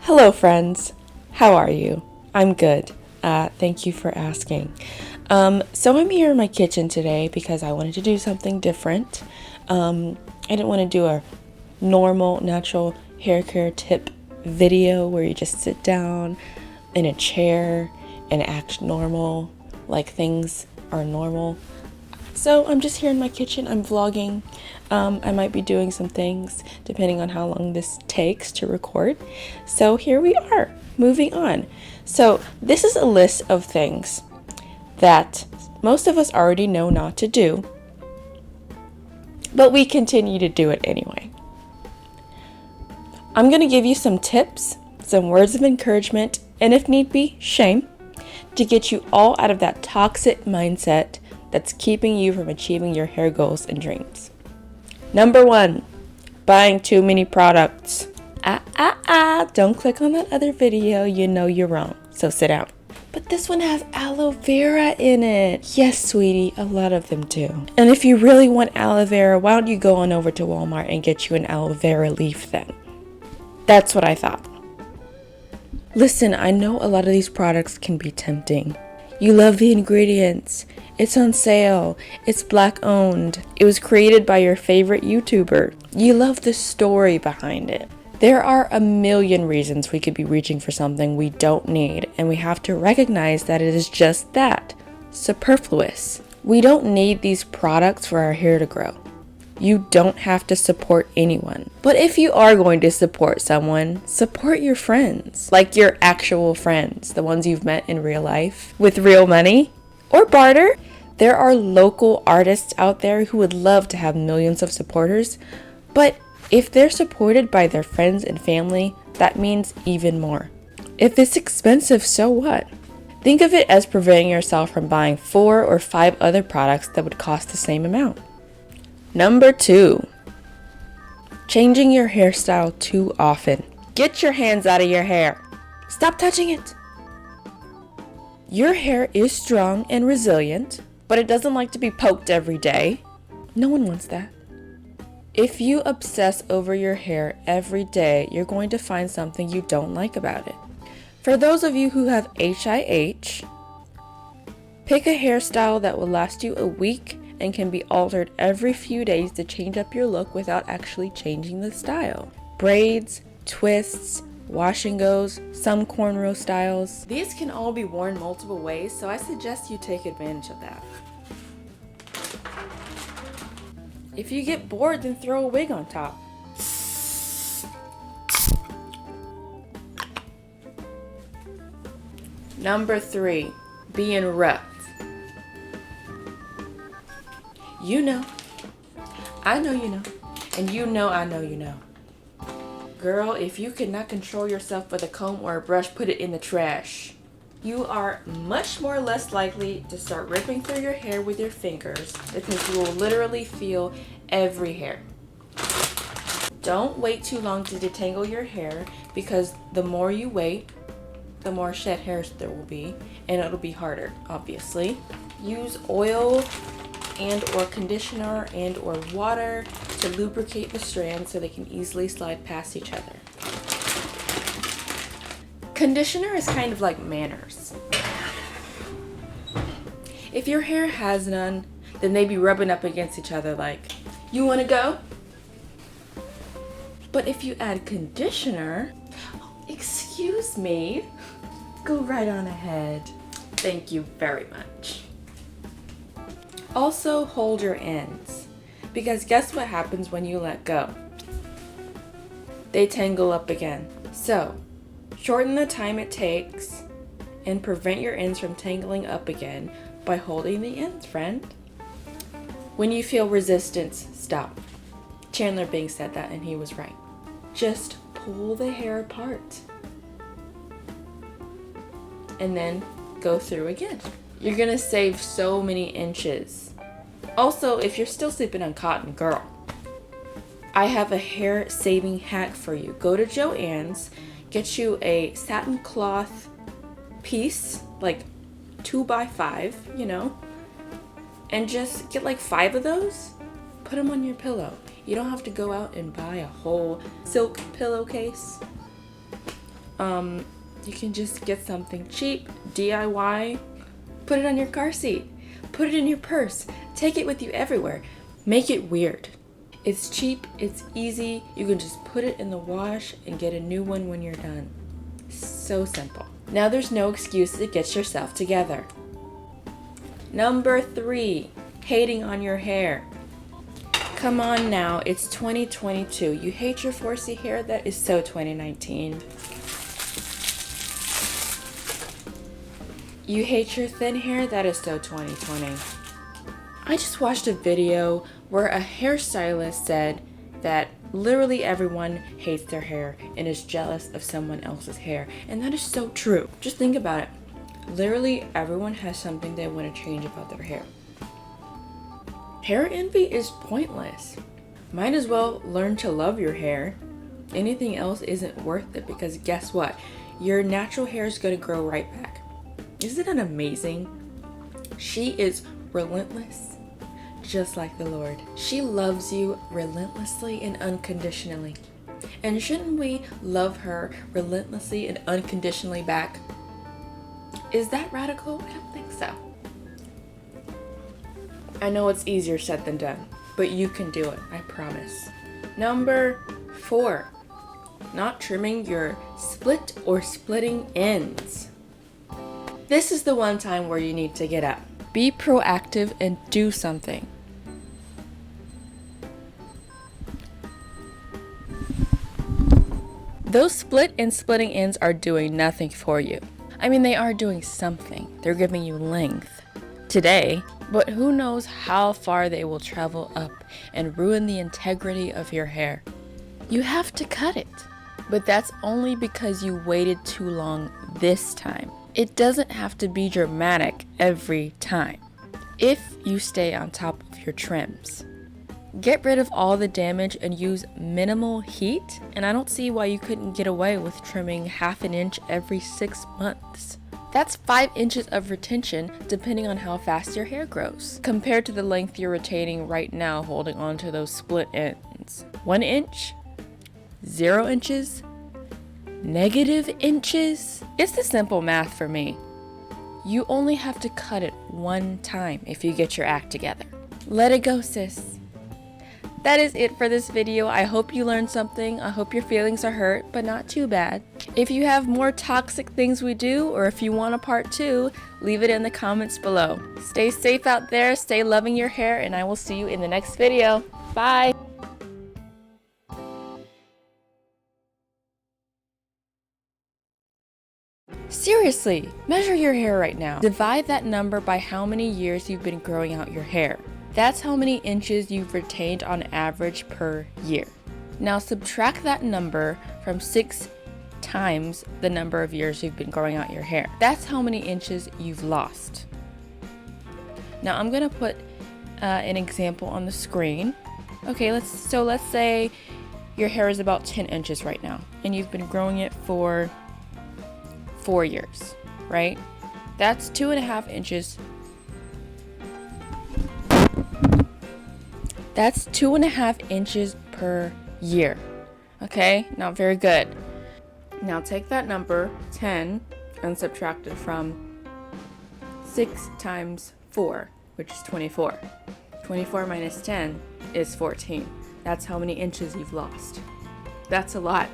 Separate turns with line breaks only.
Hello, friends. How are you? I'm good. Thank you for asking. So I'm here in my kitchen today because I wanted to do something different. I didn't want to do a normal, natural hair care tip video where you just sit down in a chair and act normal, like things are normal. So I'm just here in my kitchen. I'm vlogging. I might be doing some things depending on how long this takes to record. So here we are, moving on. So this is a list of things that most of us already know not to do, but we continue to do it anyway. I'm going to give you some tips, some words of encouragement, and if need be, shame, to get you all out of that toxic mindset that's keeping you from achieving your hair goals and dreams. Number 1, buying too many products. Don't click on that other video, you know you're wrong, so sit down. But this one has aloe vera in it. Yes, sweetie, a lot of them do. And if you really want aloe vera, why don't you go on over to Walmart and get you an aloe vera leaf then? That's what I thought. Listen, I know a lot of these products can be tempting. You love the ingredients. It's on sale. It's Black owned. It was created by your favorite YouTuber. You love the story behind it. There are a million reasons we could be reaching for something we don't need, and we have to recognize that it is just that, superfluous. We don't need these products for our hair to grow. You don't have to support anyone. But if you are going to support someone, support your friends. Like your actual friends, the ones you've met in real life, with real money or barter. There are local artists out there who would love to have millions of supporters, but if they're supported by their friends and family, that means even more. If it's expensive, so what? Think of it as preventing yourself from buying 4 or 5 other products that would cost the same amount. Number 2, changing your hairstyle too often. Get your hands out of your hair. Stop touching it. Your hair is strong and resilient, but it doesn't like to be poked every day. No one wants that. If you obsess over your hair every day, you're going to find something you don't like about it. For those of you who have HIH, pick a hairstyle that will last you a week and can be altered every few days to change up your look without actually changing the style. Braids, twists, wash and goes, some cornrow styles. These can all be worn multiple ways, so I suggest you take advantage of that. If you get bored, then throw a wig on top. Number 3, being rough. You know. I know you know. And you know I know you know. Girl, if you cannot control yourself with a comb or a brush, put it in the trash. You are much more less likely to start ripping through your hair with your fingers because you will literally feel every hair. Don't wait too long to detangle your hair because the more you wait, the more shed hairs there will be, and it'll be harder, obviously. Use oil and or conditioner and or water to lubricate the strands so they can easily slide past each other. Conditioner is kind of like manners. If your hair has none, then they be rubbing up against each other like, you wanna go? But if you add conditioner, excuse me, go right on ahead. Thank you very much. Also, hold your ends, because guess what happens when you let go? They tangle up again. So, shorten the time it takes and prevent your ends from tangling up again by holding the ends, friend. When you feel resistance, stop. Chandler Bing said that and he was right. Just pull the hair apart and then go through again. You're gonna save so many inches. Also, if you're still sleeping on cotton, girl, I have a hair saving hack for you. Go to Joann's, get you a satin cloth piece, like 2x5, you know, and just get like 5 of those, put them on your pillow. You don't have to go out and buy a whole silk pillowcase. You can just get something cheap, DIY, put it on your car seat, put it in your purse, take it with you everywhere. Make it weird. It's cheap, it's easy, you can just put it in the wash and get a new one when you're done. So simple. Now there's no excuse to get yourself together. Number 3, hating on your hair. Come on now, it's 2022. You hate your 4C hair? That is so 2019. You hate your thin hair? That is so 2020. I just watched a video where a hairstylist said that literally everyone hates their hair and is jealous of someone else's hair. And that is so true. Just think about it. Literally everyone has something they want to change about their hair. Hair envy is pointless. Might as well learn to love your hair. Anything else isn't worth it, because guess what? Your natural hair is going to grow right back. Isn't that amazing? She is relentless, just like the Lord. She loves you relentlessly and unconditionally. And shouldn't we love her relentlessly and unconditionally back? Is that radical? I don't think so. I know it's easier said than done, but you can do it, I promise. Number 4, not trimming your split or splitting ends. This is the one time where you need to get up. Be proactive and do something. Those split and splitting ends are doing nothing for you. I mean, they are doing something. They're giving you length today, but who knows how far they will travel up and ruin the integrity of your hair. You have to cut it, but that's only because you waited too long this time. It doesn't have to be dramatic every time if you stay on top of your trims. Get rid of all the damage and use minimal heat, and I don't see why you couldn't get away with trimming ½ an inch every 6 months. That's 5 inches of retention depending on how fast your hair grows, compared to the length you're retaining right now holding on to those split ends. 1 inch? 0 inches? Negative inches? It's the simple math for me. You only have to cut it one time if you get your act together. Let it go, sis. That is it for this video. I hope you learned something. I hope your feelings are hurt, but not too bad. If you have more toxic things we do, or if you want a part 2, leave it in the comments below. Stay safe out there, stay loving your hair, and I will see you in the next video. Bye! Seriously, measure your hair right now. Divide that number by how many years you've been growing out your hair. That's how many inches you've retained on average per year. Now subtract that number from 6 times the number of years you've been growing out your hair. That's how many inches you've lost. Now I'm gonna put an example on the screen. Okay, let's say your hair is about 10 inches right now, and you've been growing it for 4 years, right? That's 2.5 inches. That's 2.5 inches per year. Okay, not very good. Now take that number, 10, and subtract it from 6 times 4, which is 24. 24 minus 10 is 14. That's how many inches you've lost. That's a lot.